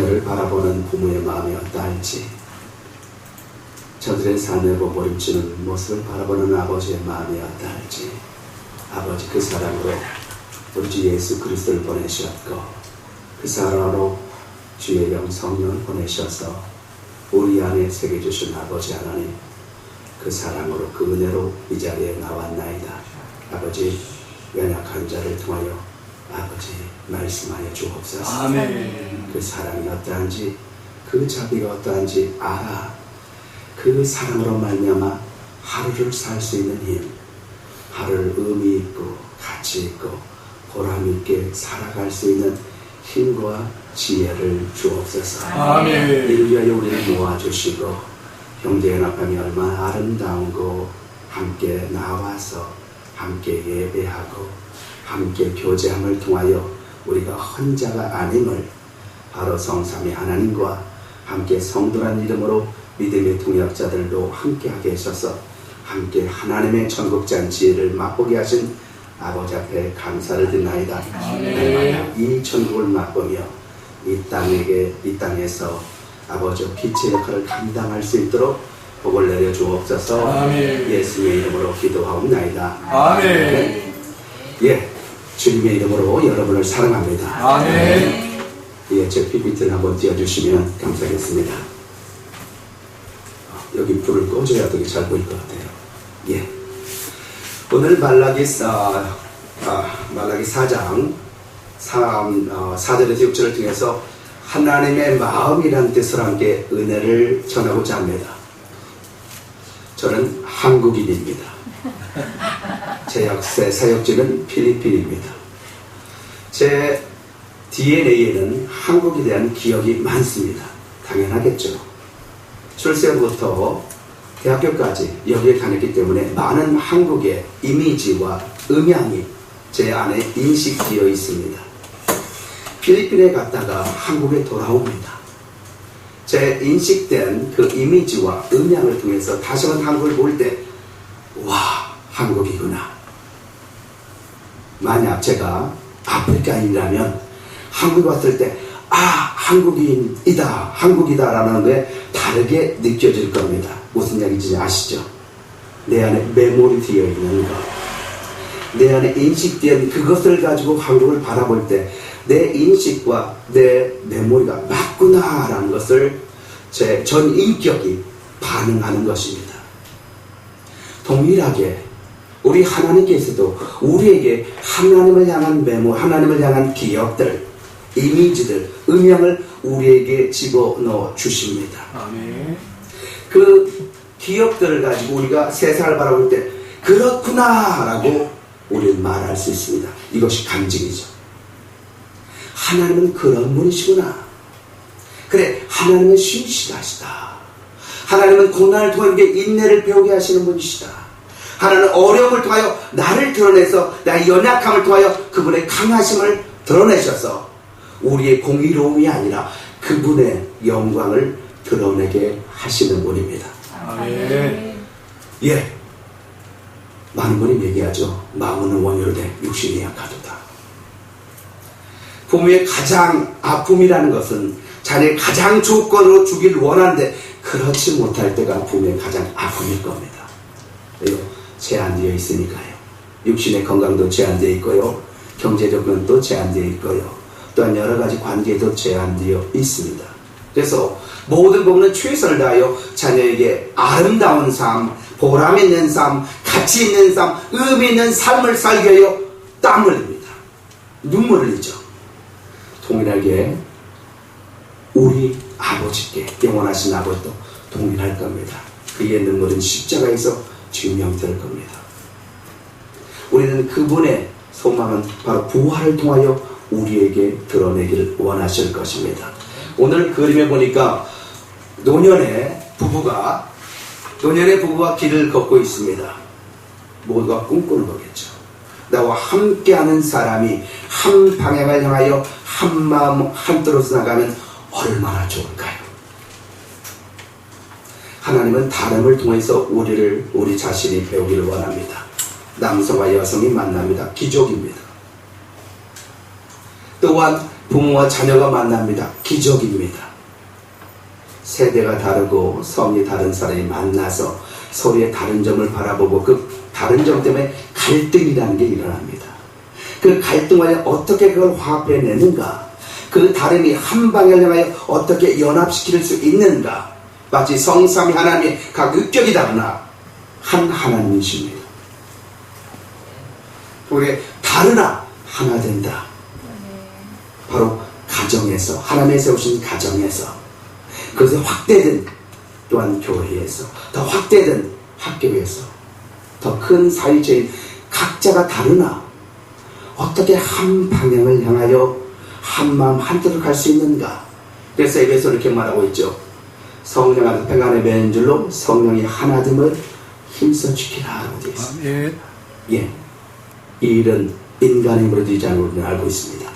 자녀를 바라보는 부모의 마음이 어떠할지, 저들의 삶에 몸부림치는 모습을 바라보는 아버지의 마음이 어떠할지, 아버지 그 사랑으로 우리 주 예수 그리스도를 보내셨고 그 사랑으로 주의 영 성령을 보내셔서 우리 안에 새겨주신 아버지 하나님, 그 사랑으로 그 은혜로 이 자리에 나왔나이다. 아버지 연약한 자를 통하여 아버지 말씀하여 주옵소서. 아멘. 그 사랑이 어떠한지, 그 자비가 어떠한지 알아. 그 사랑으로 말미암아 하루를 살 수 있는 힘, 하루를 의미 있고 가치 있고 보람 있게 살아갈 수 있는 힘과 지혜를 주옵소서. 아멘. 이를 위하여 우리를 모아주시고 형제연합함이 얼마나 아름다운 거, 함께 나와서 함께 예배하고 함께 교제함을 통하여 우리가 혼자가 아님을 바로 성삼위 하나님과 함께 성도란 이름으로 믿음의 동역자들도 함께하게 하셔서 함께 하나님의 천국잔치를 맛보게 하신 아버지 앞에 감사를 드리나이다. 날마다 이 천국을 맛보며 이 땅에서 아버지 빛의 역할을 감당할 수 있도록 복을 내려 주옵소서. 아멘. 예수의 이름으로 기도하옵나이다. 아멘. 예, 주님의 이름으로 여러분을 사랑합니다. 아멘. 예, 제 PPT를 한번 띄워주시면 감사하겠습니다. 여기 불을 꺼줘야 되게 잘 보일 것 같아요. 예. 오늘 말라기 4장 4절에서 6절을 통해서 하나님의 마음이라는 뜻을 함께 은혜를 전하고자 합니다. 저는 한국인입니다. 제 역사 사역지는 필리핀입니다. 제 DNA에는 한국에 대한 기억이 많습니다. 당연하겠죠. 출생부터 대학교까지 여기에 다녔기 때문에 많은 한국의 이미지와 음향이 제 안에 인식되어 있습니다. 필리핀에 갔다가 한국에 돌아옵니다. 제 인식된 그 이미지와 음향을 통해서 다시 한번 한국을 볼 때, 와, 한국이구나. 만약 제가 아프리카인이라면 한국에 왔을 때, 아, 한국이다라는 게 다르게 느껴질 겁니다. 무슨 얘기인지 아시죠? 내 안에 메모리 되어 있는 것, 내 안에 인식된 그것을 가지고 한국을 바라볼 때 내 인식과 내 메모리가 맞구나라는 것을 제 전 인격이 반응하는 것입니다. 동일하게 우리 하나님께서도 우리에게 하나님을 향한 메모, 하나님을 향한 기억들, 이미지들, 음향을 우리에게 집어넣어 주십니다. 아멘. 그 기억들을 가지고 우리가 세상을 바라볼 때 그렇구나 라고 우리는 말할 수 있습니다. 이것이 간증이죠. 하나님은 그런 분이시구나. 그래, 하나님은 신실하시다. 하나님은 고난을 통해 우리에게 인내를 배우게 하시는 분이시다. 하나님은 어려움을 통하여 나를 드러내서 나의 연약함을 통하여 그분의 강하심을 드러내셔서 우리의 공의로움이 아니라 그분의 영광을 드러내게 하시는 분입니다. 아멘. 예, 많은 분이 얘기하죠. 마음은 원효되 육신이 약하도다. 부모의 가장 아픔이라는 것은 자녀의 가장 조건으로 주기를 원하는데 그렇지 못할 때가 부모의 가장 아픔일 겁니다. 이거 제한되어 있으니까요. 육신의 건강도 제한되어 있고요, 경제적 면도 제한되어 있고요, 또한 여러 가지 관계도 제한되어 있습니다. 그래서 모든 부모는 최선을 다하여 자녀에게 아름다운 삶, 보람 있는 삶, 가치 있는 삶, 의미 있는 삶을 살게 하여 땀을 흘립니다. 눈물을 흘리죠. 동일하게 우리 아버지께, 영원하신 아버지도 동일할 겁니다. 그의 눈물은 십자가에서 증명될 겁니다. 우리는 그분의 소망은 바로 부활을 통하여 우리에게 드러내기를 원하실 것입니다. 오늘 그림에 보니까 노년의 부부가 길을 걷고 있습니다. 모두가 꿈꾸는 거겠죠. 나와 함께하는 사람이 한 방향을 향하여 한 마음 한뜻으로 나가면 얼마나 좋을까요? 하나님은 다름을 통해서 우리 자신이 배우기를 원합니다. 남성과 여성이 만납니다. 기적입니다. 또한 부모와 자녀가 만납니다. 기적입니다. 세대가 다르고 성이 다른 사람이 만나서 서로의 다른 점을 바라보고 그 다른 점 때문에 갈등이라는 게 일어납니다. 그 갈등을 어떻게 그걸 화합해내는가, 그 다름이 한 방향을 향하여 어떻게 연합시킬 수 있는가. 마치 성삼위 하나님이 각 육격이 다르나 한 하나님이십니다. 우리 다르나 하나 된다. 바로 가정에서, 하나님의 세우신 가정에서, 그것이 확대된 또한 교회에서, 더 확대된 학교에서, 더 큰 사회체인 각자가 다르나 어떻게 한 방향을 향하여 한 마음 한뜻으로 갈 수 있는가. 그래서 에베소 이렇게 말하고 있죠. 성령 안에서 평안의 맨줄로 성령이 하나됨을 힘써 지키라 라고 되어 있습니다. 아멘. 예, 이 일은 인간의 힘으로 되지 않은 우리는 알고 있습니다.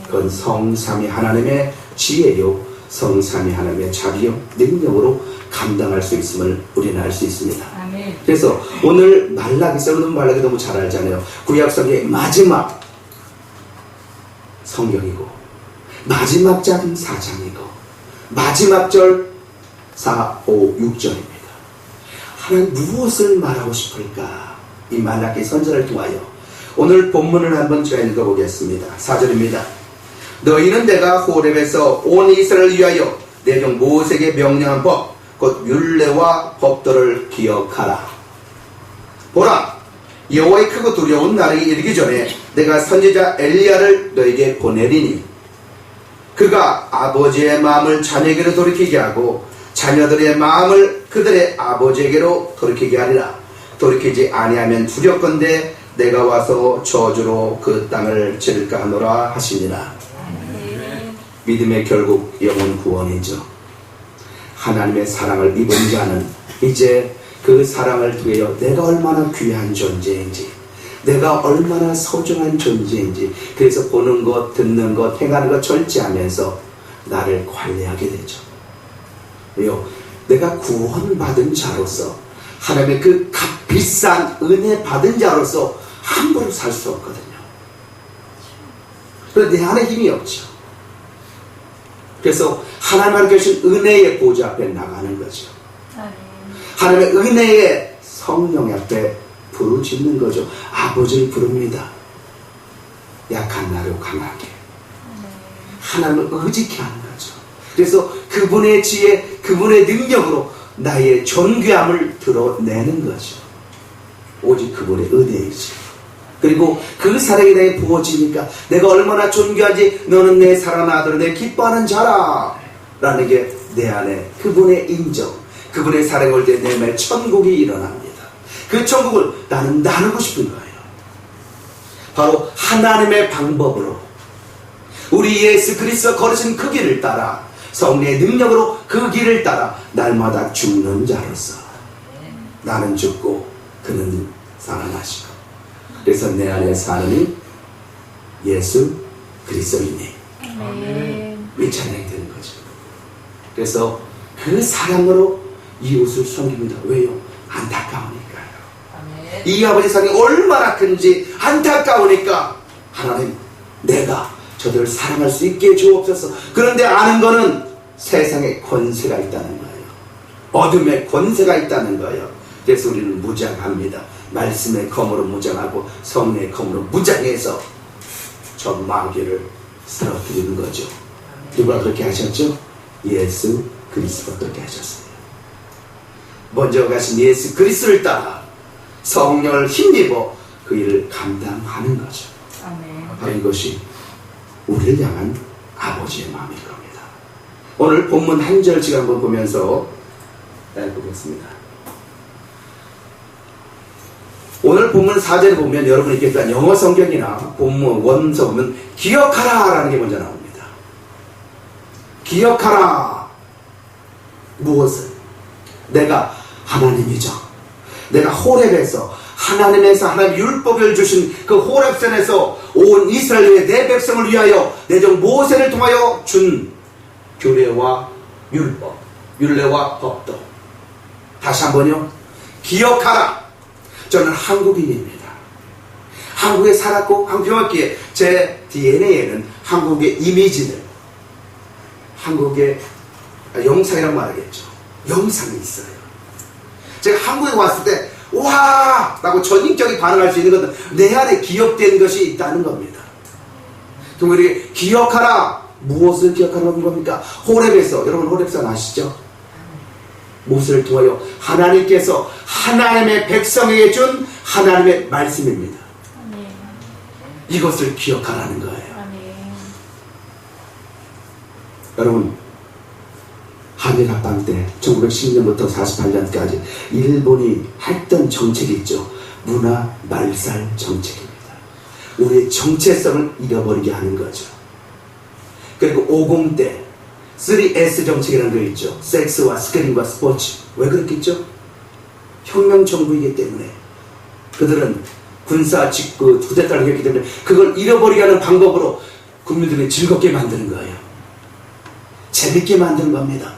그건 성삼위 하나님의 지혜요, 성삼위 하나님의 자비요, 능력으로 감당할 수 있음을 우리는 알 수 있습니다. 아멘. 그래서 오늘 말라기서, 여러분 말라기 너무 잘 알잖아요. 구약성경의 마지막 성경이고 마지막 장 4장이고 마지막 절 4, 5, 6절입니다. 하나님 무엇을 말하고 싶을까? 이 말라기 선전을 통하여 오늘 본문을 한번 제가 읽어보겠습니다. 4절입니다. 너희는 내가 호렙에서 온 이스라엘을 위하여 내 종 모세에게 명령한 법, 곧 율례와 법도를 기억하라. 보라, 여호와의 크고 두려운 날이 이르기 전에 내가 선지자 엘리야를 너에게 보내리니 그가 아버지의 마음을 자녀에게로 돌이키게 하고 자녀들의 마음을 그들의 아버지에게로 돌이키게 하리라. 돌이키지 아니하면 두렵건대 내가 와서 저주로 그 땅을 치를까 하노라 하시니라. 믿음의 결국 영혼 구원이죠. 하나님의 사랑을 입은 자는 이제 그 사랑을 통하여 내가 얼마나 귀한 존재인지, 내가 얼마나 소중한 존재인지, 그래서 보는 것, 듣는 것, 행하는 것 절제하면서 나를 관리하게 되죠. 왜요? 내가 구원받은 자로서, 하나님의 그 값비싼 은혜 받은 자로서 함부로 살 수 없거든요. 그래서 내 안에 힘이 없죠. 그래서 하나님 계신 은혜의 보좌 앞에 나가는 거죠. 하나님의 은혜의 성령 앞에 부르짖는 거죠. 아버지를 부릅니다. 약한 나를 강하게. 하나님을 의지케 하는 거죠. 그래서 그분의 지혜, 그분의 능력으로 나의 존귀함을 드러내는 거죠. 오직 그분의 은혜이지. 그리고 그 사랑이 내게 부어지니까 내가 얼마나 존귀한지 너는 내 사랑하는 아들, 내 기뻐하는 자라 라는 게 내 안에 그분의 인정, 그분의 사랑을 올 때 내 말 천국이 일어납니다. 그 천국을 나는 나누고 싶은 거예요. 바로 하나님의 방법으로 우리 예수 그리스도 걸으신 그 길을 따라 성령의 능력으로 그 길을 따라 날마다 죽는 자로서 나는 죽고 그는 살아나시고, 그래서 내 안에 사는 예수 그리스도이니 이 찬양이 되는 거죠. 그래서 그 사랑으로 이웃을 섬깁니다. 왜요? 안타까우니까요. 이 아버지 사랑이 얼마나 큰지 안타까우니까 하나님, 내가 저들을 사랑할 수 있게 주옵소서. 그런데 아는 거는 세상에 권세가 있다는 거예요. 어둠의 권세가 있다는 거예요. 그래서 우리는 무장합니다. 말씀의 검으로 무장하고 성령의 검으로 무장해서 저 마귀를 쓰러뜨리는 거죠. 누가 그렇게 하셨죠? 예수 그리스도가 그렇게 하셨어요. 먼저 가신 예수 그리스도를 따라 성령을 힘입어 그 일을 감당하는 거죠. 바로 이것이 우리를 향한 아버지의 마음일 겁니다. 오늘 본문 한 절씩 한번 보면서 보겠습니다. 오늘 본문 4절에 보면 여러분이 있겠지만 영어 성경이나 본문 원서 보면 기억하라 라는 게 먼저 나옵니다. 기억하라. 무엇을? 내가 하나님이죠. 내가 호렙에서 하나님 율법을 주신 그 호렙산에서 온 이스라엘의 내 백성을 위하여 내 종 모세를 통하여 준 규례와 율법, 율례와 법도. 다시 한번요. 기억하라. 저는 한국인입니다. 한국에 살았고 한국 병했기에 제 DNA에는 한국의 이미지들, 한국의 영상이라고 말하겠죠. 영상이 있어요. 제가 한국에 왔을 때 와! 라고 전인격이 반응할 수 있는 것은 내 안에 기억된 것이 있다는 겁니다. 그럼 우리 기억하라. 무엇을 기억하라는 겁니까? 호렙에서, 여러분 호렙산 아시죠? 모세를 통하여 하나님께서 하나님의 백성에게 준 하나님의 말씀입니다. 아멘. 이것을 기억하라는 거예요. 아멘. 여러분, 한일합방 때 1910년부터 48년까지 일본이 했던 정책이 있죠. 문화 말살 정책입니다. 우리의 정체성을 잃어버리게 하는 거죠. 그리고 50 때 3S 정책이라는 거 있죠. 섹스와 스크린과 스포츠. 왜 그렇겠죠? 혁명 정부이기 때문에 그들은 군사 직구 쿠데타를 했기 때문에 그걸 잃어버리게 하는 방법으로 국민들을 즐겁게 만드는 거예요. 재밌게 만드는 겁니다.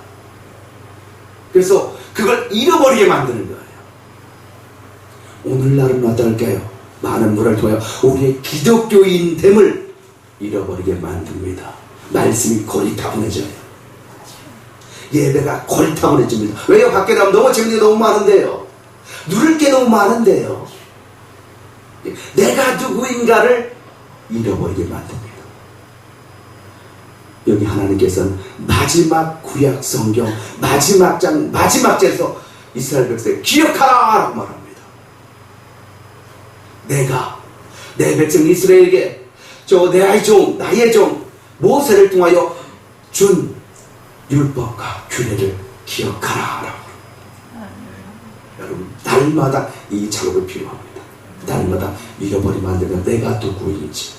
그래서 그걸 잃어버리게 만드는 거예요. 오늘날은 어떨까요? 많은 문화를 통하여 우리의 기독교인됨을 잃어버리게 만듭니다. 말씀이 고리타분해져요. 예배가 고리타분해집니다. 왜요? 밖에 나가면 너무 재밌는 게 너무 많은데요. 누릴 게 너무 많은데요. 내가 누구인가를 잃어버리게 만듭니다. 여기 하나님께서는 마지막 구약 성경 마지막 장 마지막 절에서 이스라엘 백성에 기억하라 라고 말합니다. 내가 내 백성 이스라엘에게 저 내 아이 종 나의 종 모세를 통하여 준 율법과 규례를 기억하라 라고. 여러분 날마다 이 작업이 필요합니다. 날마다 잃어버리면 안 되면 내가 누구인지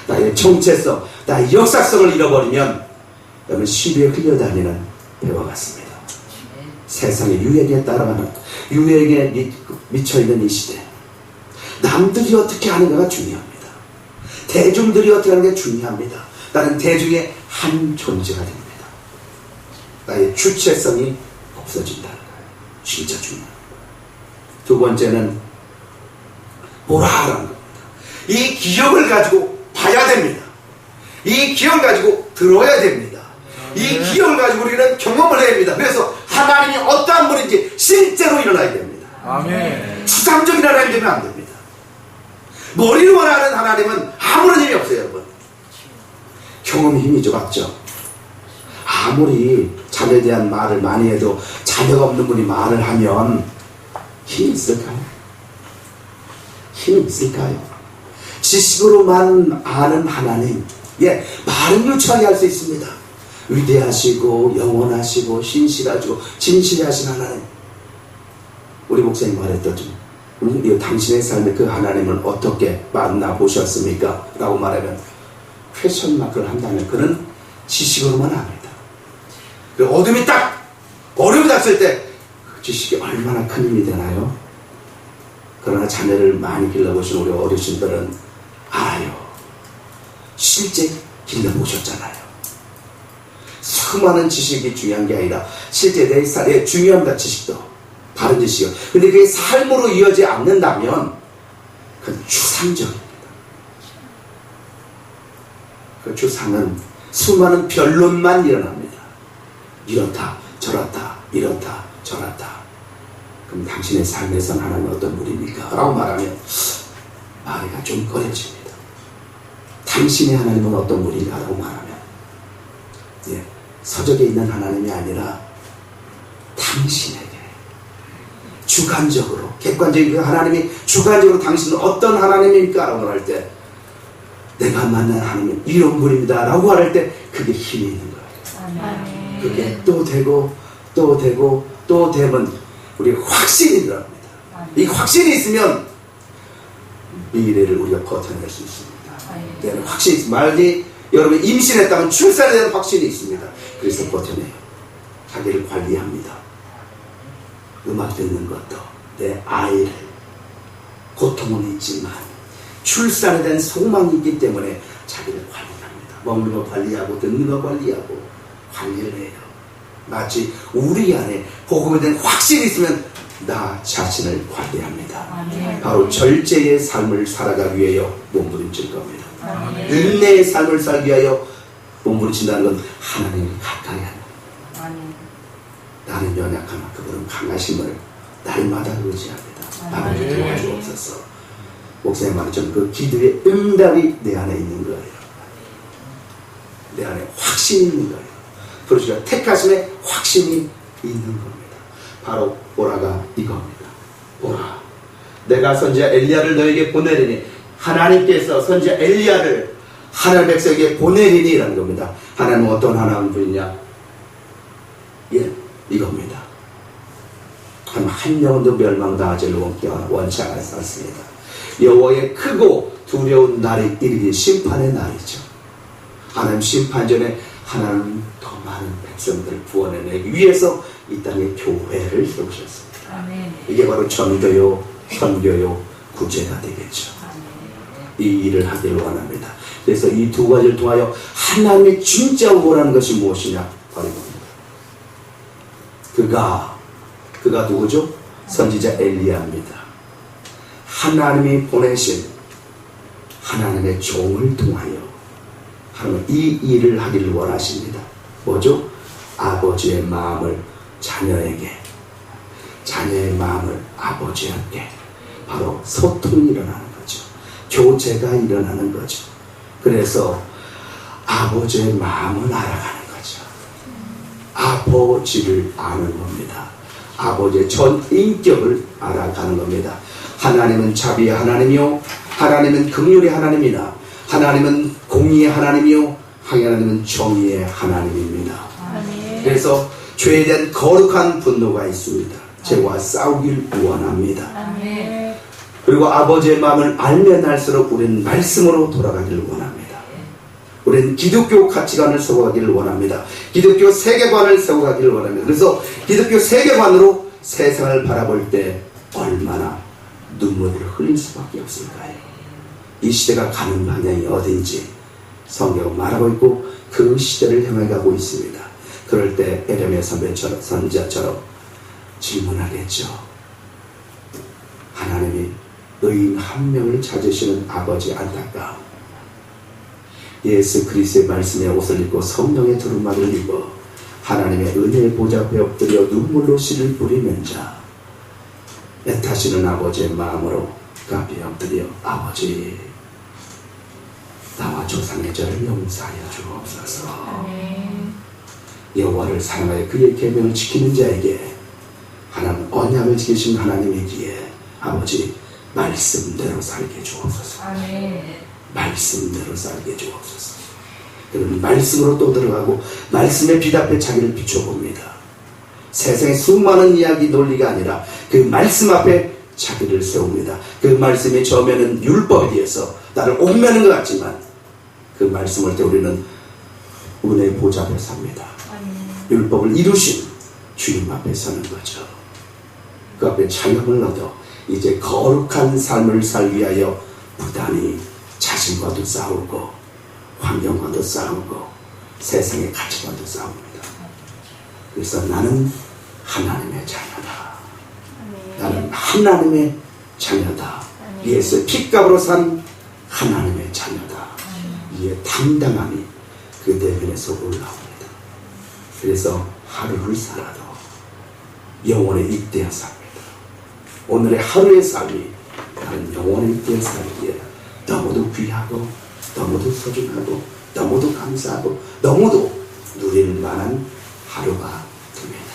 나의 정체성, 나의 역사성을 잃어버리면 여러분 시비에 흘려다니는 배와 같습니다. 세상의 유행에 따라가는 유행에 미쳐있는 이 시대, 남들이 어떻게 하는가가 중요합니다. 대중들이 어떻게 하는 게 중요합니다. 나는 대중의 한 존재가 됩니다. 나의 주체성이 없어진다는 거예요. 진짜 중요합니다. 두 번째는 뭐라 하라는 겁니다. 이 기억을 가지고 봐야 됩니다. 이 기억을 가지고 들어야 됩니다. 이 기억을 가지고 우리는 경험을 해야 됩니다. 그래서 하나님이 어떠한 분인지 실제로 일어나야 됩니다. 아멘. 추상적인 하나님 되면 안 됩니다. 머리로 하는 하나님은 아무런 힘이 없어요, 여러분. 경험이 힘이죠, 맞죠? 아무리 자녀에 대한 말을 많이 해도 자녀가 없는 분이 말을 하면 힘이 있을까요? 힘이 있을까요? 지식으로만 아는 하나님, 예, 말은 유창하게 할 수 있습니다. 위대하시고 영원하시고 신실하시고 진실하신 하나님. 우리 목사님 말했던 당신의 삶의 그 하나님을 어떻게 만나보셨습니까? 라고 말하면 퀘션 마크를 한다면 그는 지식으로만 압니다. 그리고 어둠이 딱 어려움이 닥칠 때 그 지식이 얼마나 큰 힘이 되나요? 그러나 자녀를 많이 길러보신 우리 어르신들은 알아요. 실제 길러보셨잖아요. 수많은 지식이 중요한 게 아니라 실제 내 삶에 중요합니다. 지식도 바른 지식은. 근데 그게 삶으로 이어지지 않는다면 그건 추상적입니다. 그 추상은 수많은 변론만 일어납니다. 이렇다 저렇다 이렇다 저렇다. 그럼 당신의 삶에선 하나님은 어떤 분입니까? 라고 말하면 말이가 좀 꺼려집니다. 당신의 하나님은 어떤 분인가? 라고 말하면 예, 서적에 있는 하나님이 아니라 당신에게 주관적으로 객관적인 그 하나님이 주관적으로 당신은 어떤 하나님입니까? 라고 할 때 내가 만난 하나님은 이런 분입니다 라고 할 때 그게 힘이 있는 거예요. 아멘. 그게 또 되고 또 되고 또 되면 우리 확신이 들어갑니다. 이 확신이 있으면 미래를 우리가 버텨낼 수 있습니다. 확신이 있으면 만약에 여러분이 임신했다면 출산에 대한 확신이 있습니다. 그래서 버텨내요. 자기를 관리합니다. 음악 듣는 것도 내 아이를 고통은 있지만 출산에 대한 소망이 있기 때문에 자기를 관리합니다. 먹는 거 관리하고 듣는 거 관리하고 관리를 해요. 마치 우리 안에 복음에 대한 확신이 있으면 나 자신을 관리합니다. 아멘. 바로 절제의 삶을 살아가기 위하여 몸부림칠 겁니다. 아멘. 은혜의 삶을 살기 위하여 몸부림친다는 건 하나님을 가까이 하는 거예요. 아멘. 나는 연약하나 그분은 강하심을 날마다 의지합니다. 나를 아멘. 도와주옵소서. 목사님 말처럼 그 기도의 응답이 내 안에 있는 거예요. 내 안에 확신이 있는 거예요. 그러시가 택하심에 확신이 있는 겁니다. 바로 보라가 이겁니다. 보라, 내가 선지자 엘리야를 너에게 보내리니, 하나님께서 선지자 엘리야를 하나님 백성에게 보내리니 라는 겁니다. 하나님은 어떤 하나님 분이냐? 예, 이겁니다. 한 영혼도 멸망당하지를 원치 않았습니다. 여호와의 크고 두려운 날이 이르기 심판의 날이죠. 하나님 심판 전에 하나님 더 많은 백성들을 구원해내기 위해서 이 땅에 교회를 세우셨습니다. 아멘. 이게 바로 전도요, 선교요, 구제가 되겠죠. 이 일을 하기를 원합니다. 그래서 이 두 가지를 통하여 하나님이 진짜 원하는 것이 무엇이냐? 바로 이겁니다. 그가 누구죠? 선지자 엘리야입니다. 하나님이 보내신 하나님의 종을 통하여 하나님은 이 일을 하기를 원하십니다. 뭐죠? 아버지의 마음을 자녀에게, 자녀의 마음을 아버지에게, 바로 소통이 일어나는 거죠. 교제가 일어나는 거죠. 그래서 아버지의 마음을 알아가는 거죠. 아버지를 아는 겁니다. 아버지의 전 인격을 알아가는 겁니다. 하나님은 자비의 하나님이요, 하나님은 긍휼의 하나님이나, 하나님은 공의의 하나님이요, 하나님은 정의의 하나님입니다. 아멘. 그래서 죄에 대한 거룩한 분노가 있습니다. 죄와 싸우길 원합니다. 아멘. 그리고 아버지의 마음을 알면 알수록 우리는 말씀으로 돌아가기를 원합니다. 우리는 기독교 가치관을 세워가기를 원합니다. 기독교 세계관을 세워가기를 원합니다. 그래서 기독교 세계관으로 세상을 바라볼 때 얼마나 눈물을 흘릴 수밖에 없을까요? 이 시대가 가는 방향이 어딘지 성경은 말하고 있고 그 시대를 향해 가고 있습니다. 그럴 때 에레미야 선지자처럼 질문하겠죠. 하나님이 의인 한 명을 찾으시는 아버지의 안타까움, 예수 그리스도의 말씀의 옷을 입고 성령의 두루마리를 입어 하나님의 은혜의 보좌 앞에 엎드려 눈물로 씨를 뿌리는 자, 애타시는 아버지의 마음으로 그 앞에 엎드려 아버지, 나와 조상의 죄를 용서하여 주옵소서. 아멘. 여호와를 사랑하여 그의 계명을 지키는 자에게 하나님 언약을 지키신 하나님이기에 아버지 말씀대로 살게 주옵소서. 아멘. 말씀대로 살게 주옵소서. 그러면 말씀으로 또 들어가고 말씀의 빛 앞에 자기를 비춰봅니다. 세상의 수많은 이야기 논리가 아니라 그 말씀 앞에 자기를 세웁니다. 그 말씀이 처음에는 율법에 의해서 나를 옥매는 것 같지만 그 말씀을 때 우리는 은혜의 보좌 앞에 삽니다. 아멘. 율법을 이루신 주님 앞에 서는 거죠. 그 앞에 자유함을 얻어 이제 거룩한 삶을 살기 위하여 부단히 자신과도 싸우고 환경과도 싸우고 세상의 가치관도 싸웁니다. 그래서 나는 하나님의 자녀다. 나는 하나님의 자녀다. 예수의 핏값으로 산 하나님의 자녀다. 이에 당당함이 그 내면에서 올라옵니다. 그래서 하루를 살아도 영원에 잇대어 삽니다. 오늘의 하루의 삶이 나는 영원에 잇대어 살기에 너무도 귀하고 너무도 소중하고 너무도 감사하고 너무도 누릴 만한 하루가 됩니다.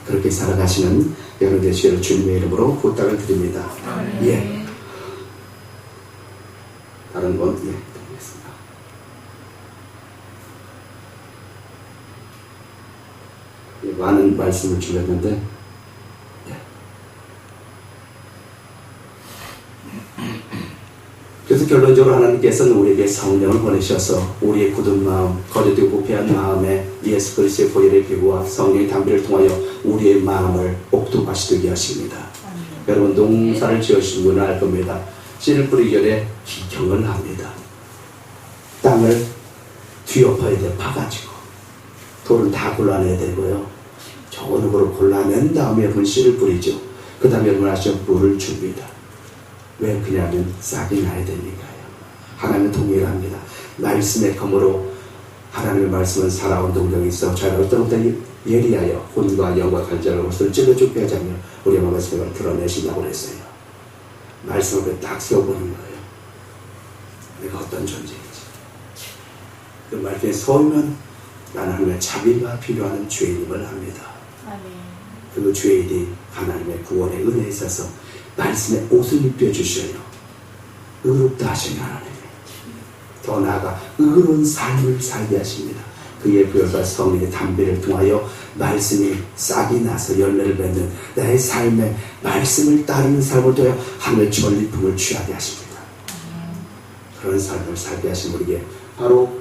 그렇게 살아가시는 여러분 되시기를 주님의 이름으로 부탁을 드립니다. 아멘. 예. 다른 건 예, 드리겠습니다. 예, 많은 말씀을 주셨는데 예. 그래서 결론적으로 하나님께서는 우리에게 성령을 보내셔서 우리의 굳은 마음, 거짓되고 부패한 마음에 예수 그리스도의 보혈의 피부와 성령의 담비를 통하여 우리의 마음을 옥토밭이 하십니다. 여러분 농사를 지으신 분은 알 겁니다. 씨를 뿌리기 전에 기경을 합니다. 땅을 뒤엎어야 돼, 파가지고 돌은 다 골라내야 되고요. 좋은 흙으로 골라낸 다음에 여러분 씨를 뿌리죠. 그 다음에 여러분 아시죠? 물을 줍니다. 왜 그냐면 싹이 나야 되니까요. 하나님은 동일합니다. 말씀의 검으로 하나님의 말씀은 살아온 동력이 있어 저희가 어떤 분이 예리하여 혼과 영과 간절한 것을 찔러 죽게 하자며 우리 말씀을 드러내신다고 그랬어요. 말씀을 딱 세워보는 거예요. 내가 어떤 존재인지. 그 말씀에 서우면 나는 하나님의 자비가 필요한 죄인임을 합니다. 아멘. 그 죄인이 하나님의 구원의 은혜에 있어서 말씀에 옷을 입혀주셔요. 의롭다 하신 하나님. 더 나아가 의로운 삶을 살게 하십니다. 그의 부여가 성령의 담배를 통하여 말씀이 싹이 나서 열매를 맺는 나의 삶에 말씀을 따르는 삶을 통하여 하늘의 전리품을 취하게 하십니다. 그런 삶을 살게 하신 우리에게 바로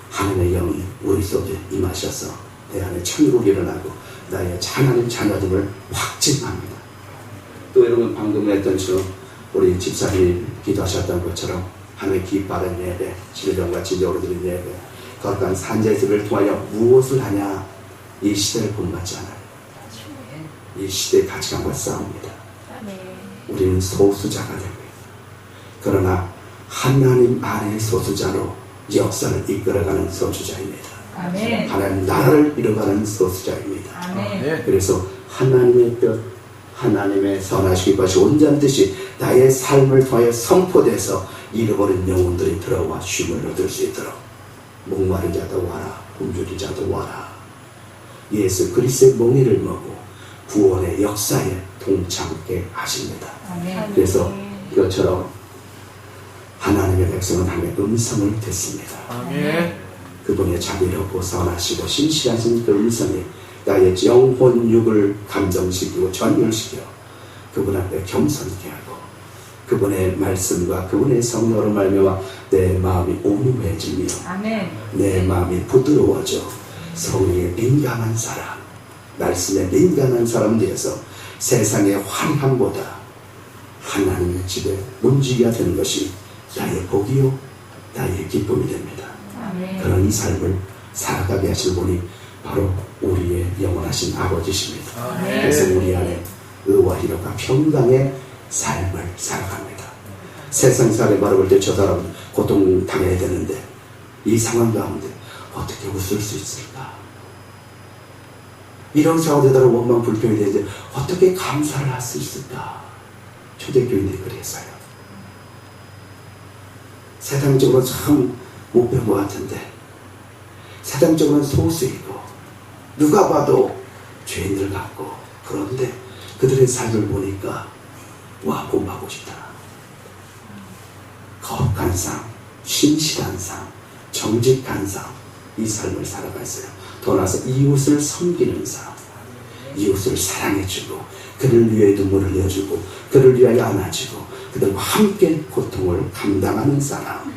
하나님의 영이 우리 속에 임하셔서 내 안에 천국이 일어나고 나의 하나님 자녀됨을 확증합니다. 또 여러분 방금 했던 저 우리 집사님이 기도하셨던 것처럼 하나님의 기뻐하는 예배, 진정과 진정으로 드린 예배, 거룩한 산제수를 통하여 무엇을 하냐? 이 시대를 본받지 않아요. 이 시대의 가치관과 싸웁니다. 우리는 소수자가 됩니다. 그러나 하나님 안의 소수자로 역사를 이끌어가는 소수자입니다. 아멘. 하나님 나라를 이뤄가는 소수자입니다. 아멘. 그래서 하나님의 뜻, 하나님의 선하시기 것이 온전한 뜻이 나의 삶을 통하여 선포돼서 잃어버린 영혼들이 들어와 쉼을 얻을 수 있도록 목마른 자도 와라, 굶주린 자도 와라. 예수 그리스도의 몽리를 먹고 구원의 역사에 동참하게 하십니다. 아멘. 그래서 이것처럼 하나님의 백성은 하나님의 음성을 듣습니다. 아멘. 그분의 자비롭고 선하시고 신실하신 그 음성이 나의 영혼 육을 감동시키고 전율시켜 그분 앞에 겸손케 하고 그분의 말씀과 그분의 성령으로 말미암아 내 마음이 온유해지며 아멘. 내 마음이 부드러워져 성령에 민감한 사람, 말씀에 민감한 사람 되어서 세상의 환함보다 하나님의 집에 문지기가 되는 것이 나의 복이요 나의 기쁨이 됩니다. 아멘. 그런 이 삶을 살아가게 하실 분이 바로 우리의 영원하신 아버지십니다. 아멘. 그래서 우리 안에 의와 희락과 평강의 삶을 살아갑니다. 세상 사람이 바라볼 때 저 사람은 고통당해야 되는데 이 상황 가운데 어떻게 웃을 수 있을까? 이런 상황에다가 원망 불평이 되는데 어떻게 감사를 할 수 있을까? 초대교인들이 그랬어요. 세상적으로 참 못 본 것 같은데 세상적으로는 소수이고 누가 봐도 죄인들 같고 그런데 그들의 삶을 보니까 와 본받고 싶다. 거룩한 삶, 신실한 삶, 정직한 삶, 이 삶을 살아갔어요. 더 나아서 이웃을 섬기는 삶, 이웃을 사랑해주고 그를 위해 눈물을 내어주고 그를 위하여 안아주고 그들과 함께 고통을 감당하는 사람,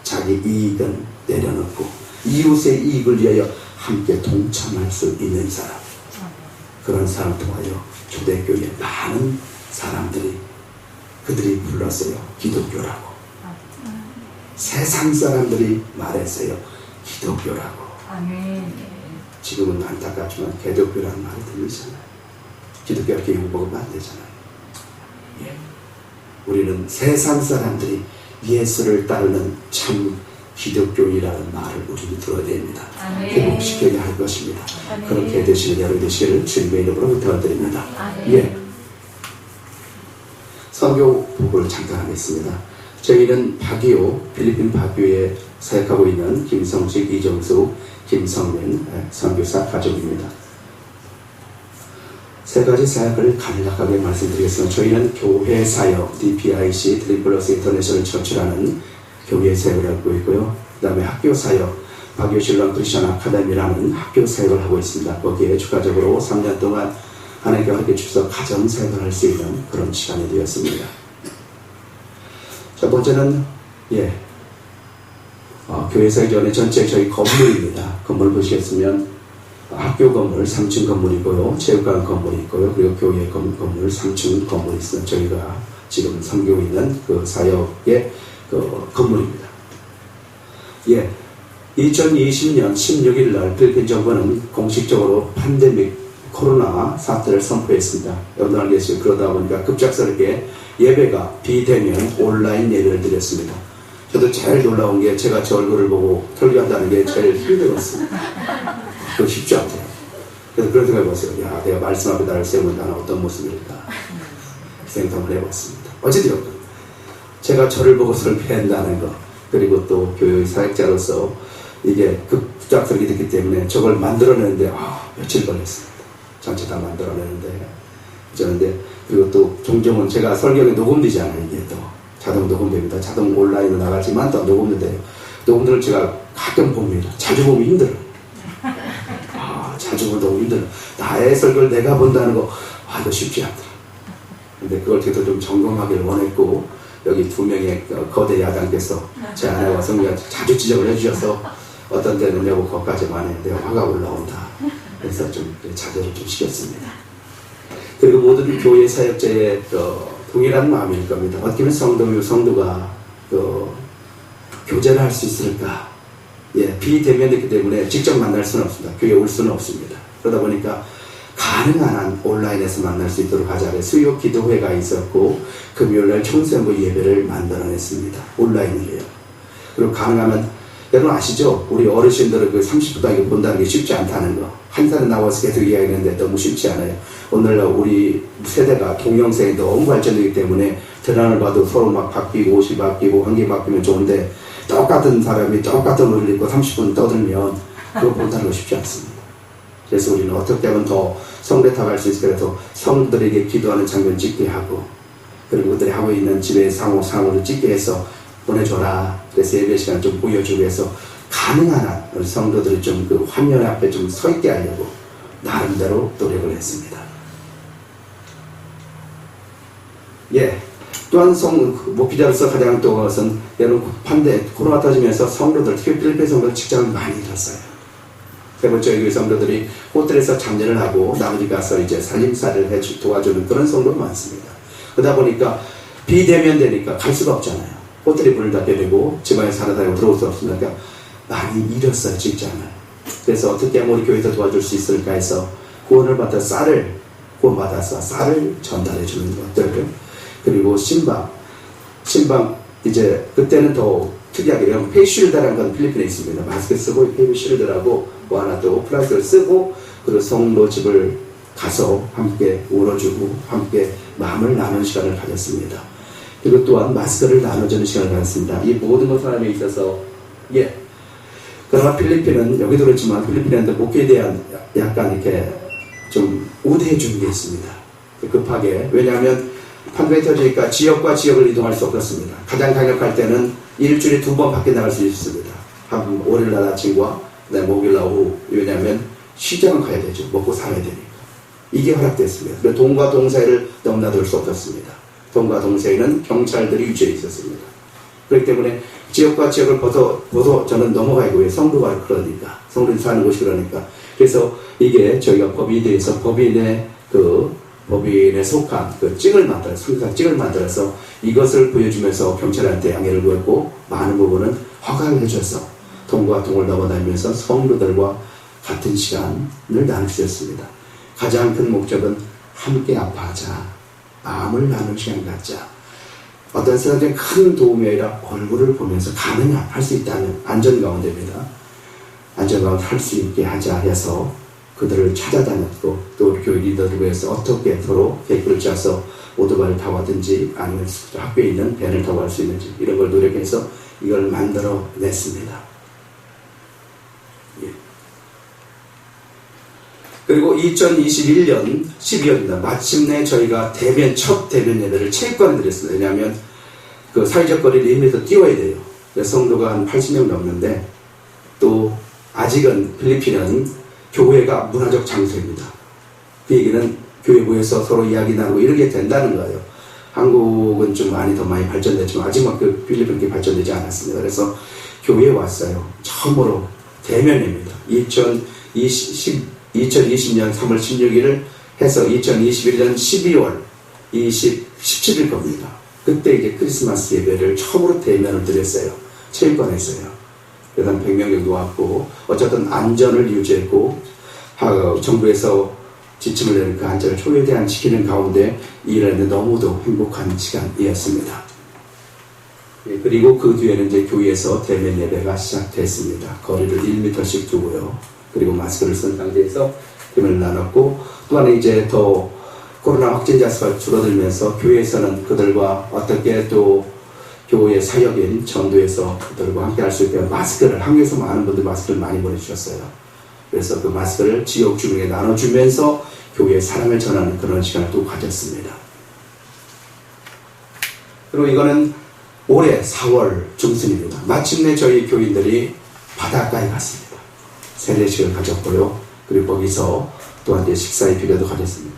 자기 이익은 내려놓고 이웃의 이익을 위하여 함께 동참할 수 있는 사람, 그런 사람 통하여 초대교회에 많은 사람들이 그들이 불렀어요. 기독교라고. 세상 사람들이 말했어요. 기독교라고. 아멘. 지금은 안타깝지만 개독교라는 말이 들리잖아요. 기독교가 이렇게 욕먹으면 안 되잖아요. 예. 우리는 세상 사람들이 예수를 따르는 참 기독교이라는 말을 우리는 들어야 됩니다. 회복시켜야 할 것입니다. 아멘. 그렇게 되시는 여러분 되시기를 주님의 이름으로 부탁드립니다. 아멘. 예. 선교 보고를 잠깐 하겠습니다. 저희는 바기오, 필리핀 바기오에 사역하고 있는 김성식, 이정수, 김성민 선교사 가족입니다. 세 가지 사역을 간략하게 말씀드리겠습니다. 저희는 교회 사역, DPIC, 트리플러스 인터내셔널 처치라는 교회 사역을 하고 있고요. 그 다음에 학교 사역, 바기오 신랑 크리스천 아카데미라는 학교 사역을 하고 있습니다. 거기에 추가적으로 3년 동안 하나님께 함께 주셔서 가정 사역을 할 수 있는 그런 시간이 되었습니다. 첫 번째는 교회 사역 전에 전체 저희 건물입니다. 건물 보시겠으면 학교 건물 3층 건물이고요. 체육관 건물이 있고요. 그리고 교회 건물 3층 건물이 있어요. 저희가 지금 섬기고 있는 그 사역의 그 건물입니다. 2020년 16일 날 필리핀 정부는 공식적으로 팬데믹 코로나 사태를 선포했습니다. 여러분 알겠어요? 그러다 보니까 급작스럽게 예배가 비대면 온라인 예배를 드렸습니다. 저도 제일 놀라운 게 제가 제 얼굴을 보고 설교한다는 게 제일 힘들었어요. 그거 쉽지 않대요. 그래서 그런 생각을 해봤어요. 야, 내가 말씀 앞에 나를 세우면 나는 어떤 모습일까? 생각을 해봤습니다. 어찌되었건 제가 저를 보고 설교한다는 거, 그리고 또 교회 사역자로서 이게 급작스럽게 됐기 때문에 저걸 만들어내는데 며칠 걸렸습니다. 전체 다 만들어내는데 그런데 그리고 또 종종은 제가 설교에 녹음되잖아요. 이게 또 자동 녹음됩니다. 자동 온라인으로 나가지만 또 녹음도 돼요. 녹음들을 제가 가끔 봅니다. 자주 보면 힘들어요. 자주 보면 너무 힘들어요. 나의 설교를 내가 본다는 거 이거 쉽지 않더라. 근데 그걸 저도 좀 점검하기를 원했고, 여기 두 명의 거대 야당께서 제 아내와 성경한테 자주 지적을 해주셔서 어떤 데는 내고 거기까지만 했는데 화가 올라온다. 그래서 좀 자제를 좀 시켰습니다. 그리고 모든 교회 사역자의 동일한 마음일 겁니다. 어떻게 하면 성도가 교제를 할 수 있을까? 비대면이기 때문에 직접 만날 수는 없습니다. 교회에 올 수는 없습니다. 그러다 보니까 가능한 한 온라인에서 만날 수 있도록 하자. 수요 기도회가 있었고 금요일날 청소년부 예배를 만들어냈습니다. 온라인으로요. 그리고 가능하면 여러분 아시죠? 우리 어르신들은 그 30분도 본다는 게 쉽지 않다는 거. 한 살에 나와서 계속 이야기하는데 너무 쉽지 않아요. 오늘날 우리 세대가 동영상이 너무 발전되기 때문에 드라마를 봐도 서로 막 바뀌고 옷이 바뀌고 환경이 바뀌면 좋은데 똑같은 사람이 똑같은 옷을 입고 30분 떠들면 그거 본다는 거 쉽지 않습니다. 그래서 우리는 어떻게 하면 더 성례탑할 수 있을까 해서 성도들에게 기도하는 장면 찍게 하고, 그리고 그들이 하고 있는 집에 상호를 찍게 해서 보내줘라. 그래서 예배 시간 좀 보여주고 해서 가능한 한 우리 성도들이 좀 그 화면 앞에 좀 서 있게 하려고 나름대로 노력을 했습니다. 또한 목회자로서 가장 또 것은 여러분 코로나 터지면서 성도들, 특히 필리핀 성도들 직장을 많이 잃었어요. 그리고 저희 교회 성도들이 호텔에서 잠전을 하고 나머지 가서 이제 살림살이를 도와주는 그런 성도가 많습니다. 그러다 보니까 비대면 되니까 갈 수가 없잖아요. 호텔이 문을 닫게 되고 집안에 사는 사람이 들어올 수 없으니까 그러니까 많이 잃었어요, 직장을. 그래서 어떻게 하면 우리 교회에서 도와줄 수 있을까 해서 구원을 받아 구원받아서 쌀을 전달해 주는 것들, 그리고 신방 이제 그때는 더 특이하게 페이쉴드라는 건 필리핀에 있습니다. 마스크 쓰고 페이쉴드라고 뭐 하나 또 플라스틱을 쓰고 그리고 성도 집을 가서 함께 울어주고 함께 마음을 나누는 시간을 가졌습니다. 그리고 또한 마스크를 나눠주는 시간을 가졌습니다. 이 모든 것 사람에 있어서 그러나 필리핀은 여기도 그렇지만 필리핀한테 목회에 대한 약간 이렇게 좀 우대해 주는 게 있습니다. 급하게. 왜냐하면 판도에 터지니까 지역과 지역을 이동할 수 없었습니다. 가장 강력할 때는 일주일에 2번 밖에 나갈 수 있습니다. 한 월요일날 아침과 목요일날 오후. 왜냐하면 시장을 가야 되죠. 먹고 살아야 되니까. 이게 허락됐습니다. 그래서 동과 동사이를 너무나 둘 수 없었습니다. 동과 동사이는 경찰들이 위치해 있었습니다. 그렇기 때문에 지역과 지역을 벗어 저는 넘어가고 왜 성도가 그러니까 성도들이 사는 곳이 그러니까 그래서 이게 저희가 법에 대해서 법인에 속한 그 찍을 만들어서 이것을 보여주면서 경찰한테 양해를 구했고 많은 부분은 허가를 해줘서 동과 동을 넘어다니면서 성도들과 같은 시간을 나눌 수 있었습니다. 가장 큰 목적은 함께 아파하자, 마음을 나눌 시간 갖자. 어떤 사람들은 큰 도움이 아니라 얼굴을 보면서 가능한 할 수 있다는 안전가운데입니다. 안전가운데 할 수 있게 하자 해서 그들을 찾아다녔고 또 우리 교회 리더들 위해서 어떻게 서로 계획을 짜서 오토바이를 타고 하든지 아니면 학교에 있는 밴을 타고 할 수 있는지 이런 걸 노력해서 이걸 만들어냈습니다. 그리고 2021년 12월입니다. 마침내 저희가 첫 대면 예배를 체육관에 드렸습니다. 왜냐하면 그 사회적 거리를 1m 띄워야 돼요. 성도가 한 80명 넘는데 또 아직은 필리핀은 교회가 문화적 장소입니다. 그 얘기는 교회 모여서 서로 이야기 나누고 이렇게 된다는 거예요. 한국은 좀 더 많이 발전됐지만 아직은 그 필리핀이 발전되지 않았습니다. 그래서 교회에 왔어요. 처음으로 대면입니다. 2020년 3월 16일을 해서 2021년 12월 17일 겁니다. 그때 이제 크리스마스 예배를 처음으로 대면을 드렸어요. 체육관에서요. 그래서 한 100명 정도 왔고 어쨌든 안전을 유지했고 정부에서 지침을 내는 그 안전을 최대한 지키는 가운데 일하는데 너무도 행복한 시간이었습니다. 예, 그리고 그 뒤에는 이제 교회에서 대면 예배가 시작됐습니다. 거리를 1m씩 두고요. 그리고 마스크를 쓴 상태에서 대면을 나눴고, 또한 이제 더 코로나 확진자 수가 줄어들면서 교회에서는 그들과 어떻게 또 교회 사역인 전도에서 그들과 함께 할 수 있게 마스크를, 한국에서 많은 분들 마스크를 많이 보내주셨어요. 그래서 그 마스크를 지역 주민에게 나눠주면서 교회의 사랑을 전하는 그런 시간을 또 가졌습니다. 그리고 이거는 올해 4월 중순입니다. 마침내 저희 교인들이 바닷가에 갔습니다. 세례식을 가졌고요. 그리고 거기서 또한 이제 식사의 비례도 가졌습니다.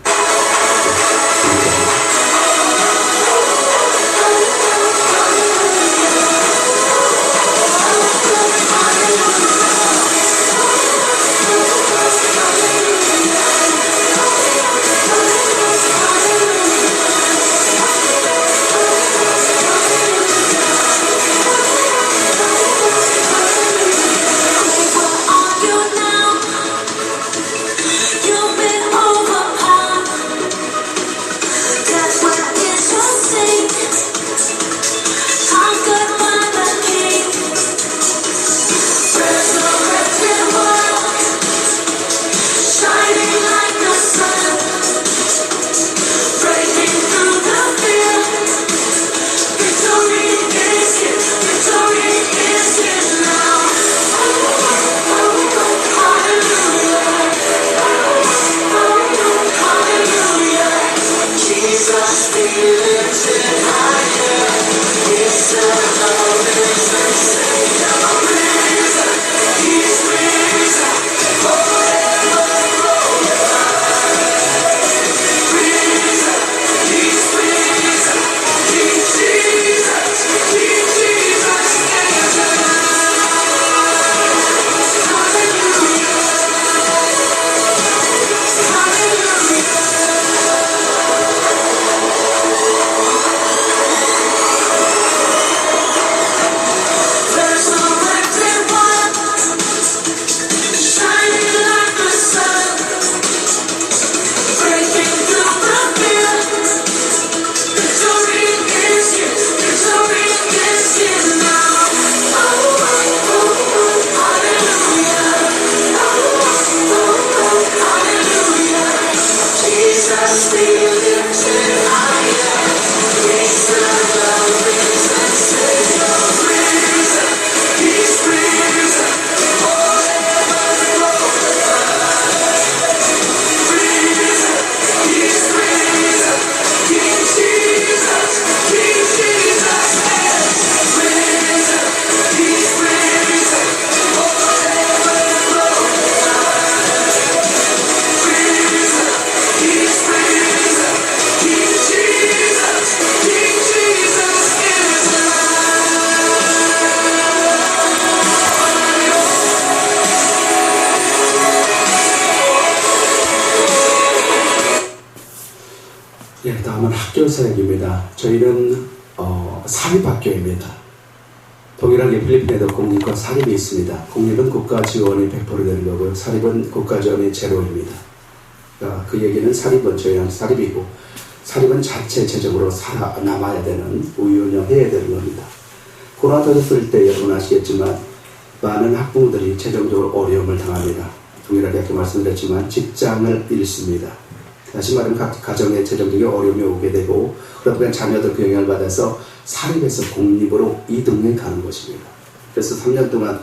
예, 다음은 학교 사역입니다. 저희는 사립학교입니다. 동일하게 필리핀에도 공립과 사립이 있습니다. 공립은 국가 지원이 100% 되는 거고요. 사립은 국가 지원이 제로입니다. 그러니까 그 얘기는 사립은 저희는 사립이고, 사립은 자체적으로 살아남아야 되는, 운영해야 되는 겁니다. 코로나 터졌을 때 여러분 아시겠지만 많은 학부모들이 재정적으로 어려움을 당합니다. 동일하게 아까 말씀드렸지만 직장을 잃습니다. 다시 말하면 각 가정의 재정적인 어려움이 오게 되고, 그러다 보면 자녀들 그 영향을 받아서 사립에서 공립으로 이동해 가는 것입니다. 그래서 3년 동안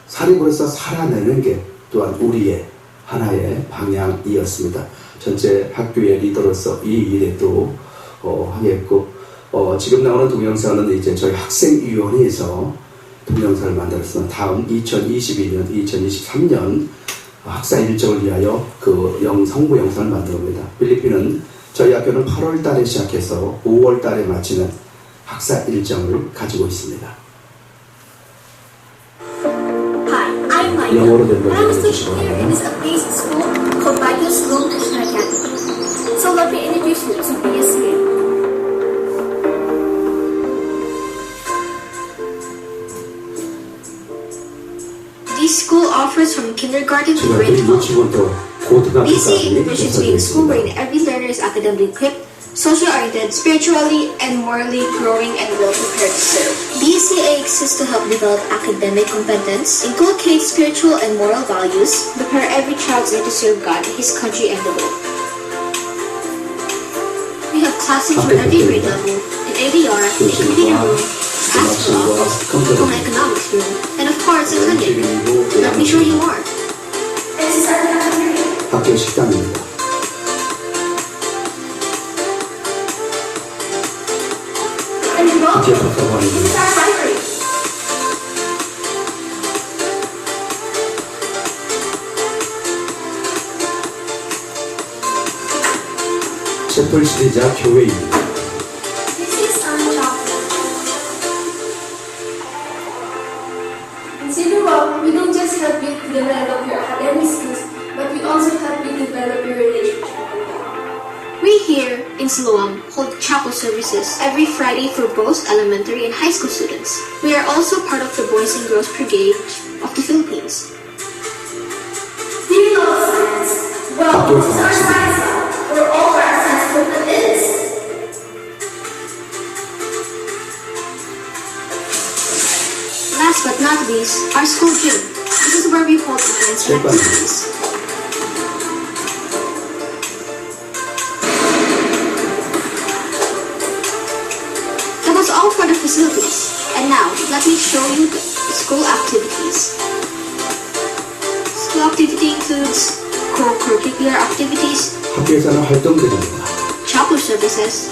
사립으로서 살아내는 게 또한 우리의 하나의 방향이었습니다. 전체 학교의 리더로서 이 일에 또 하겠고, 지금 나오는 동영상은 이제 저희 학생위원회에서 동영상을 만들었습니다. 다음 2022년, 2023년 학사 일정을 위하여 그 성부 영상을 만들어옵니다. 필리핀은 저희 학교는 8월 달에 시작해서 5월 달에 마치는 학사 일정을 가지고 있습니다. Hi, I'm Maya. 영어로 된 I was 걸 teaching 해주시기 here in 바랍니다. this amazing school called Bible School Christian Academy. So let me introduce you to BSK. This school offers from kindergarten to 제가 grade 그 12. 유치부터 BCA 고등학교까지 envisions being a school 개설되어 wherein 있습니다. every learner is academically equipped, social-oriented, spiritually, and morally growing and well-prepared to serve. BCA exists to help develop academic competence, inculcate spiritual and moral values, prepare every child to serve God, His country, and the world. We have classes for every grade level, an ADR, a computer room, basketball, home economics room, and of course a clinic. Let me show you more. 학교 식당입니다. 학교 도서관입니다. 셰플 시대자 교회입니다. This is our chapel. In Siluwang, we don't just help you to develop your academic skills, but we also help you develop your relationship with God. We here in Siloam hold chapel services every Friday for both elementary and high school students. We are also part of the Boys and Girls Brigade of the Philippines. Do you know science? Well, 학교 it's our science lab, where all our science equipment is. Last but not least, our school gym. This is where we hold events and activities. That was all for the facilities. And now, let me show you the school activities. School activity includes co-curricular activities, 학교에서는 활동들입니다. chapel services,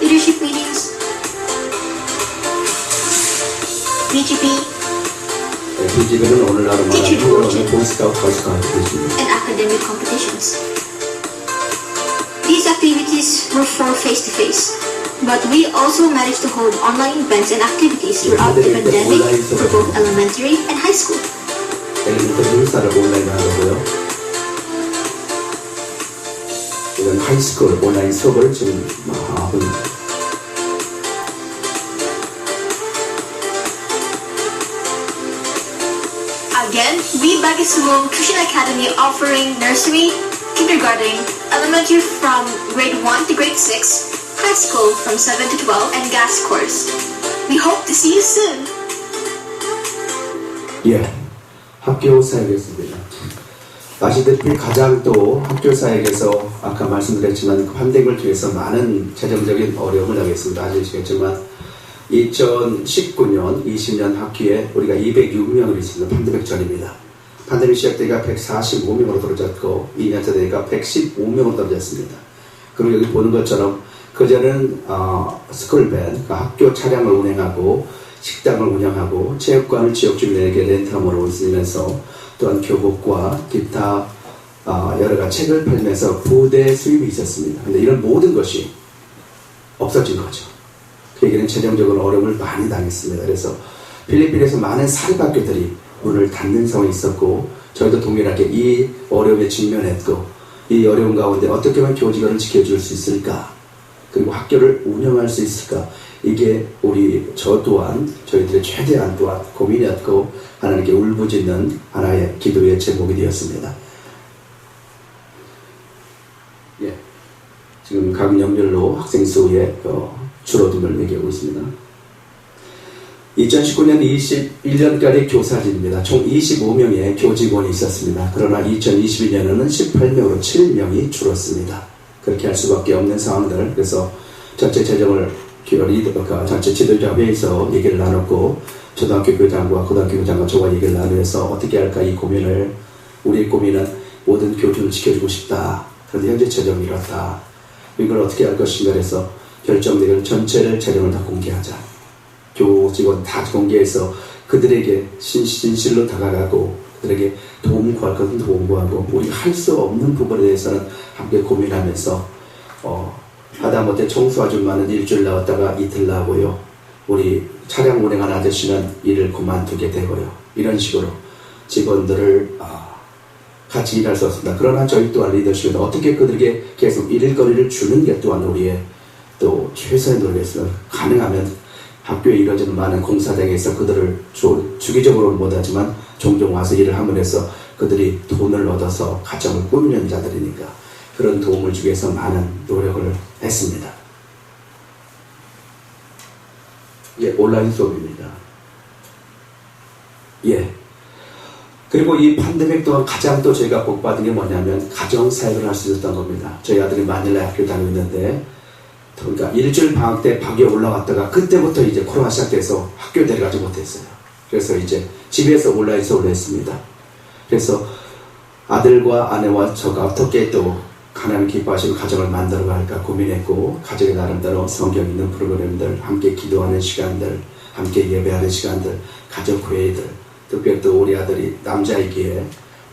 leadership meetings, BGP, BGB는 오늘날로 Teacher 말하는 devotion. 보이스카우트 가수가 and academic competitions. These activities were for face-to-face, but we also managed to hold online events and activities throughout the pandemic for both elementary and high school. 엘리멘터리 hul사를 온라인으로 하고요. 이건 하이스쿨 온라인 수업을 지금 하고 있습니다. Again, we back at Siloam Christian Academy offering nursery, kindergarten, elementary from grade 1 to grade 6, high school from 7 to 12, and gas course. We hope to see you soon. 예, 학교 사역이었습니다. 아시다시피 가장 또 학교 사역에서 아까 말씀드렸지만 그 팬데믹을 통해서 많은 재정적인 어려움을 당했습니다. 아시겠지만 2019년, 20년 학기에 우리가 206명을 있습니다. 팬데믹 전입니다. 팬데믹 시작 때가 145명으로 떨어졌고 2년차 되니까 115명으로 떨어졌습니다. 그리고 여기 보는 것처럼 그전에는 스쿨밴, 그러니까 학교 차량을 운행하고 식당을 운영하고 체육관을 지역 주민에게 렌트함으로 있으면서 또한 교복과 기타 여러 가지 책을 팔면서 부대 수입이 있었습니다. 그런데 이런 모든 것이 없어진 거죠. 그 얘기는 재정적으로 어려움을 많이 당했습니다. 그래서 필리핀에서 많은 사립학교들이 문을 닫는 상황이 있었고 저희도 동일하게 이 어려움에 직면했고 이 어려움 가운데 어떻게 하면 교직원을 지켜줄 수 있을까? 그리고 학교를 운영할 수 있을까? 이게 저 또한 저희들의 최대한 또한 고민이었고 하나님께 울부짖는 하나의 기도의 제목이 되었습니다. 예, 지금 각 연별로 학생 수의 줄어듦을 얘기하고 있습니다. 2019년 21년까지 교사진입니다. 총 25명의 교직원이 있었습니다. 그러나 2022년에는 18명으로 7명이 줄었습니다. 그렇게 할 수밖에 없는 상황들. 그래서 전체 재정을 전체 지도자 회의에서 얘기를 나눴고 초등학교 교장과 고등학교 교장과 저와 얘기를 나누면서 어떻게 할까 이 고민을 우리의 고민은 모든 교준을 지켜주고 싶다. 그런데 현재 재정이 이렇다. 이걸 어떻게 할 것인가 해서 결정되기를 전체를 재정을 다 공개하자. 교직원 다 공개해서 그들에게 진실로 다가가고 그들에게 도움 구할 것은 도움 구하고 우리가 할 수 없는 부분에 대해서는 함께 고민하면서 하다못해 청소 아줌마는 일주일 나왔다가 이틀 나오고요. 우리 차량 운행하는 아저씨는 일을 그만두게 되고요. 이런 식으로 직원들을 같이 일할 수 없습니다. 그러나 저희 또한 리더십은 어떻게 그들에게 계속 일거리를 주는 게 또한 우리의 또 최선의 노력이었습니다. 가능하면 학교에 이루어지는 많은 공사장에서 그들을 주기적으로는 못하지만 종종 와서 일을 함으로 해서 그들이 돈을 얻어서 가정을 꾸미는 자들이니까 그런 도움을 주기 위해서 많은 노력을 했습니다. 예, 온라인 수업입니다. 예. 그리고 이 팬데믹 동안 가장 또 저희가 복받은 게 뭐냐면 가정사역을 할 수 있었던 겁니다. 저희 아들이 마닐라 학교 다니고 있는데, 그러니까 일주일 방학 때 밖에 올라왔다가 그때부터 이제 코로나 시작돼서 학교 내려가지 못했어요. 그래서 이제 집에서 온라인 수업을 했습니다. 그래서 아들과 아내와 저가 어떻게 또 하나님 기뻐하시는 가정을 만들어갈까 고민했고, 가정의 나름대로 성경 있는 프로그램들, 함께 기도하는 시간들, 함께 예배하는 시간들, 가족 회의들, 특별히 또 우리 아들이 남자이기에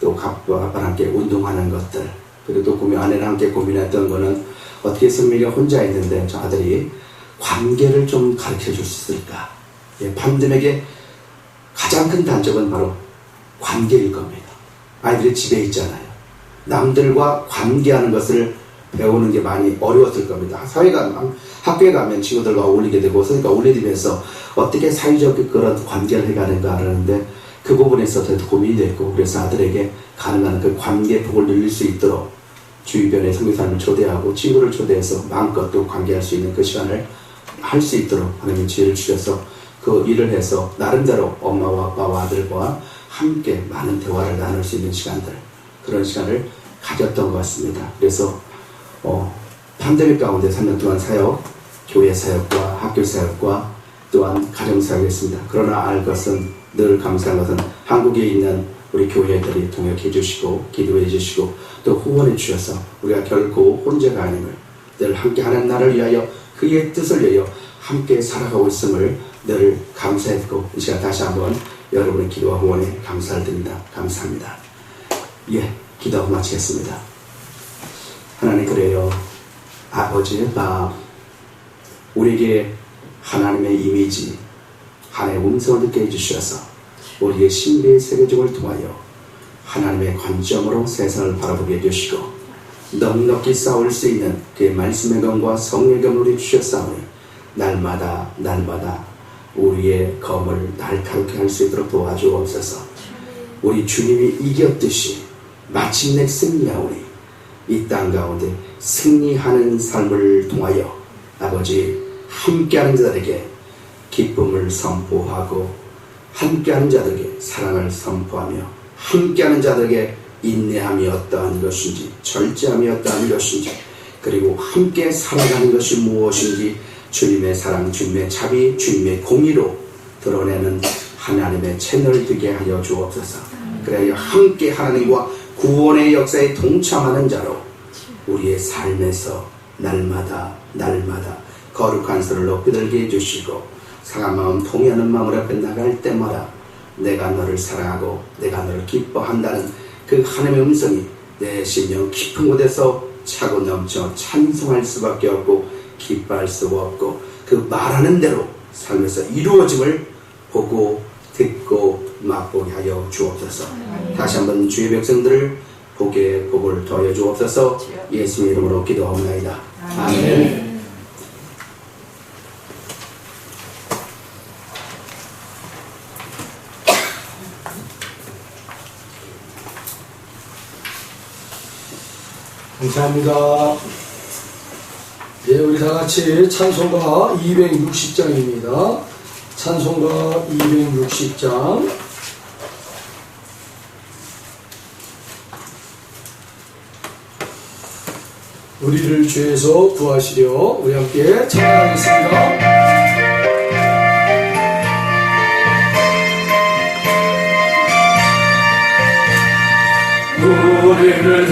또 아빠랑 함께 운동하는 것들, 그리고 또 아내랑 함께 고민했던 거는 어떻게 선미가 혼자 있는데 저 아들이 관계를 좀 가르쳐 줄 수 있을까. 예, 팬데믹의 가장 큰 단점은 바로 관계일 겁니다. 아이들이 집에 있잖아요. 남들과 관계하는 것을 배우는 게 많이 어려웠을 겁니다. 학교에 가면 친구들과 어울리게 되고, 그러니까 어울리면서 어떻게 사회적 그런 관계를 해가는가 하는데 그 부분에서 더 고민이 됐고, 그래서 아들에게 가능한 그 관계 복을 누릴 수 있도록 주변에 성교사님을 초대하고 친구를 초대해서 마음껏 또 관계할 수 있는 그 시간을 할 수 있도록 하나님 지혜를 주셔서 그 일을 해서 나름대로 엄마와 아빠와 아들과 함께 많은 대화를 나눌 수 있는 시간들, 그런 시간을 가졌던 것 같습니다. 그래서 팬데믹 가운데 3년 동안 사역, 교회 사역과 학교 사역과 또한 가정 사역했습니다. 그러나 알 것은, 늘 감사한 것은 한국에 있는 우리 교회들이 동역해 주시고 기도해 주시고 또 후원해 주셔서 우리가 결코 혼자가 아님을, 늘 함께하는 나를 위하여 그의 뜻을 위하여 함께 살아가고 있음을 늘 감사했고, 이 시간 다시 한번 여러분의 기도와 후원에 감사를 드립니다. 감사합니다. 예, 기도하고 마치겠습니다. 하나님, 그래요. 아버지가 우리에게 하나님의 이미지, 하나님의 음성을 듣게 해주셔서 우리의 신비의 세계적을 통하여 하나님의 관점으로 세상을 바라보게 해주시고 넉넉히 쌓을 수 있는 그의 말씀의 검과 성령의 검을 우리 주셨사오니 날마다 우리의 검을 날카롭게 할 수 있도록 도와주옵소서. 우리 주님이 이겼듯이 마침내 승리하오니 이 땅 가운데 승리하는 삶을 통하여 아버지 함께하는 자들에게 기쁨을 선포하고, 함께하는 자들에게 사랑을 선포하며, 함께하는 자들에게 인내함이 어떠한 것인지, 절제함이 어떠한 것인지, 그리고 함께 살아가는 것이 무엇인지 주님의 사랑, 주님의 자비, 주님의 공의로 드러내는 하나님의 채널을 되게 하여 주옵소서. 그래야 함께 하나님과 구원의 역사에 동참하는 자로 우리의 삶에서 날마다 거룩한 선을 높이 들게 해주시고, 상한 마음, 통회하는 마음을 앞에 나갈 때마다 내가 너를 사랑하고 내가 너를 기뻐한다는 그 하나님의 음성이 내 심령 깊은 곳에서 차고 넘쳐 찬송할 수밖에 없고 기뻐할 수가 없고, 그 말하는 대로 삶에서 이루어짐을 보고 듣고 맛보게 하여 주옵소서. 다시 한번 주의 백성들을 복을 더하여 주옵소서. 예수의 이름으로 기도하옵나이다. 아멘. 감사합니다. 예, 우리 다 같이 찬송가 260장입니다. 찬송가 260장. 우리를 죄에서 구하시려 우리 함께 찬양하겠습니다. 우리를